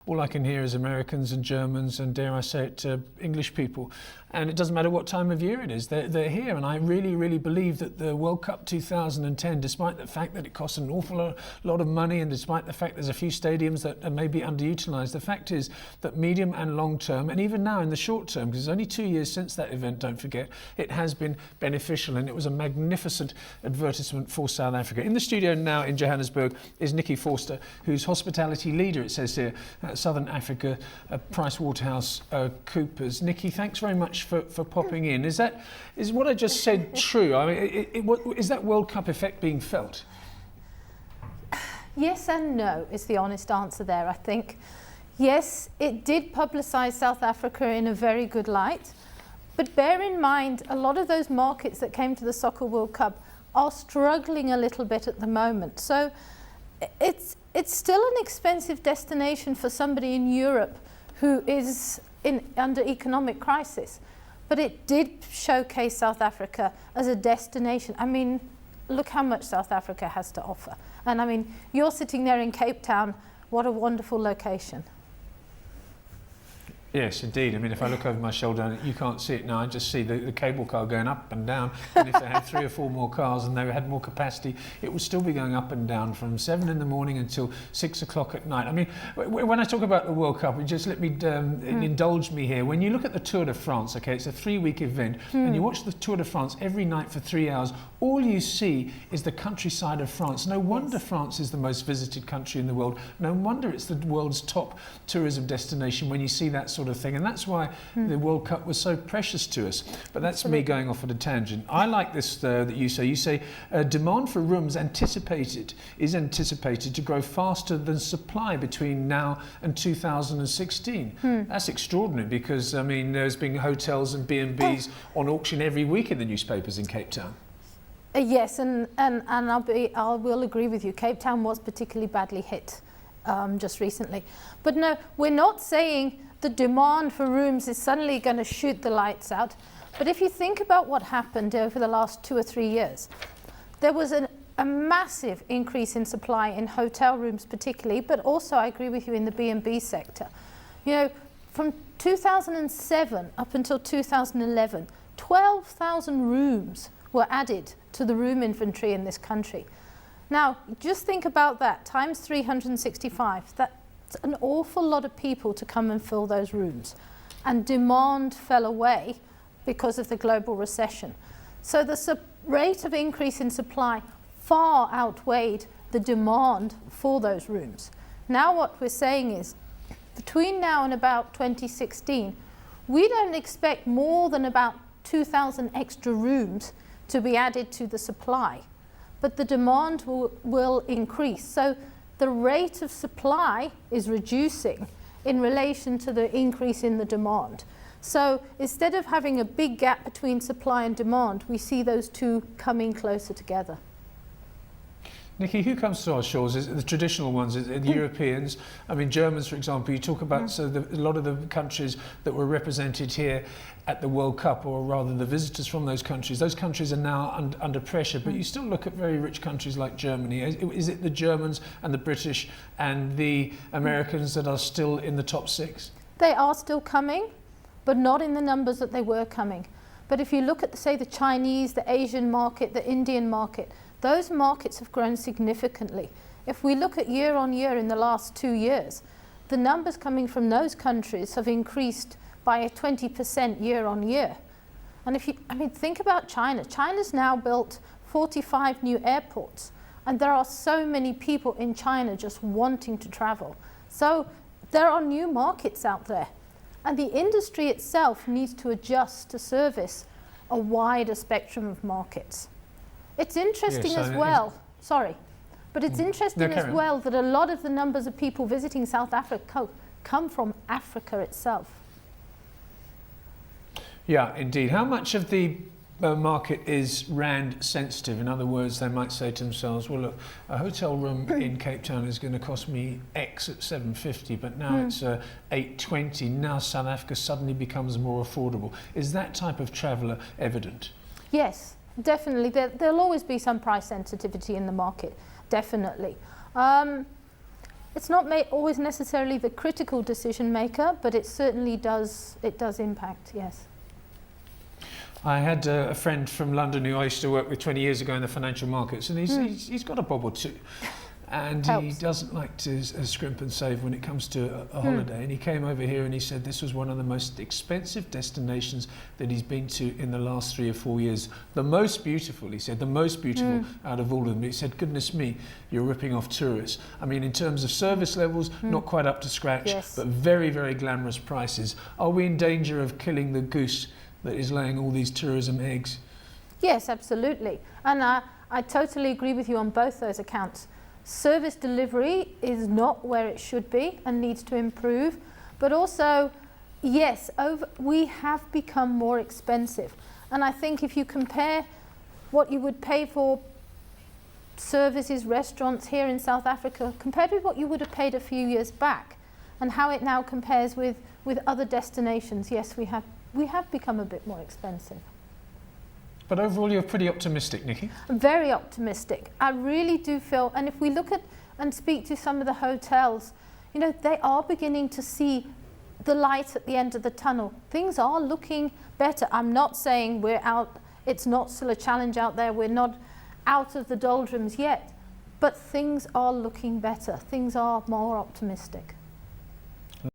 All I can hear is Americans and Germans and, dare I say it, English people. And it doesn't matter what time of year it is, they're here. And I really, really believe that the World Cup 2010, despite the fact that it costs an awful lot of money and despite the fact there's a few stadiums that are maybe underutilised, the fact is that medium and long term, and even now in the short term, because it's only 2 years since that event, don't forget, it has been beneficial, and it was a magnificent advertisement for South Africa. In the studio now in Johannesburg is Nikki Forster, who's hospitality leader, it says here, at Southern Africa, PricewaterhouseCoopers. Nikki, thanks very much for popping in. Is what I just said true? I mean, is that World Cup effect being felt? Yes and no is the honest answer there, I think. Yes, it did publicise South Africa in a very good light, but bear in mind a lot of those markets that came to the Soccer World Cup are struggling a little bit at the moment. So it's still an expensive destination for somebody in Europe who is under economic crisis. But it did showcase South Africa as a destination. I mean, look how much South Africa has to offer. And I mean, you're sitting there in Cape Town, what a wonderful location. Yes, indeed. I mean, if I look over my shoulder, you can't see it now, I just see the cable car going up and down. And if they had 3 or 4 more cars and they had more capacity, it would still be going up and down from 7 in the morning until 6 o'clock at night. I mean, when I talk about the World Cup, just let me indulge me here. When you look at the Tour de France, okay, it's a 3-week event, and you watch the Tour de France every night for 3 hours, all you see is the countryside of France. No wonder France is the most visited country in the world. No wonder it's the world's top tourism destination when you see that sort of thing, and that's why the World Cup was so precious to us. But that's me going off on a tangent. I like this that you say demand for rooms is anticipated to grow faster than supply between now and 2016. That's extraordinary, because I mean there's been hotels and B&Bs on auction every week in the newspapers in Cape Town. Yes, and I will agree with you. Cape Town was particularly badly hit just recently. But no, we're not saying the demand for rooms is suddenly going to shoot the lights out. But if you think about what happened over the last 2 or 3 years, there was a massive increase in supply in hotel rooms particularly, but also I agree with you in the B&B sector. You know, from 2007 up until 2011, 12,000 rooms were added to the room inventory in this country. Now, just think about that, times 365. That's an awful lot of people to come and fill those rooms. And demand fell away because of the global recession. So the rate of increase in supply far outweighed the demand for those rooms. Now what we're saying is, between now and about 2016, we don't expect more than about 2,000 extra rooms to be added to the supply, but the demand will increase. So the rate of supply is reducing in relation to the increase in the demand. So instead of having a big gap between supply and demand, we see those two coming closer together. Nikki, who comes to our shores? Is it the traditional ones? Is it the Europeans? I mean, Germans, for example, you talk about a lot of the countries that were represented here at the World Cup, or rather the visitors from those countries are now under pressure, but you still look at very rich countries like Germany. Is it the Germans and the British and the Americans that are still in the top 6? They are still coming, but not in the numbers that they were coming. But if you look at, say, the Chinese, the Asian market, the Indian market, those markets have grown significantly. If we look at year on year in the last 2 years, the numbers coming from those countries have increased by 20% year on year. And think about China. China's now built 45 new airports, and there are so many people in China just wanting to travel. So there are new markets out there, and the industry itself needs to adjust to service a wider spectrum of markets. It's interesting as well, it's interesting as well that a lot of the numbers of people visiting South Africa come from Africa itself. Yeah, indeed. How much of the market is rand sensitive? In other words, they might say to themselves, well, look, a hotel room in Cape Town is going to cost me X at 750, but now it's 820. Now South Africa suddenly becomes more affordable. Is that type of traveller evident? Yes. Definitely, there'll always be some price sensitivity in the market, definitely. it's not always necessarily the critical decision maker, but it certainly does impact, yes. I had a friend from London who I used to work with 20 years ago in the financial markets, and he's got a bob or two. And he doesn't like to scrimp and save when it comes to a holiday. And he came over here and he said this was one of the most expensive destinations that he's been to in the last 3 or 4 years. The most beautiful, he said, the most beautiful out of all of them. He said, goodness me, you're ripping off tourists. I mean, in terms of service levels, not quite up to scratch, but very, very glamorous prices. Are we in danger of killing the goose that is laying all these tourism eggs? Yes, absolutely. And I totally agree with you on both those accounts. Service delivery is not where it should be and needs to improve, but also, yes, we have become more expensive. And I think if you compare what you would pay for services, restaurants here in South Africa, compared with what you would have paid a few years back, and how it now compares with other destinations, yes, we have become a bit more expensive. But overall, you're pretty optimistic, Nikki. I'm very optimistic. I really do feel, and if we look at and speak to some of the hotels, you know, they are beginning to see the light at the end of the tunnel. Things are looking better. I'm not saying we're out, it's not still a challenge out there, we're not out of the doldrums yet, but things are looking better. Things are more optimistic.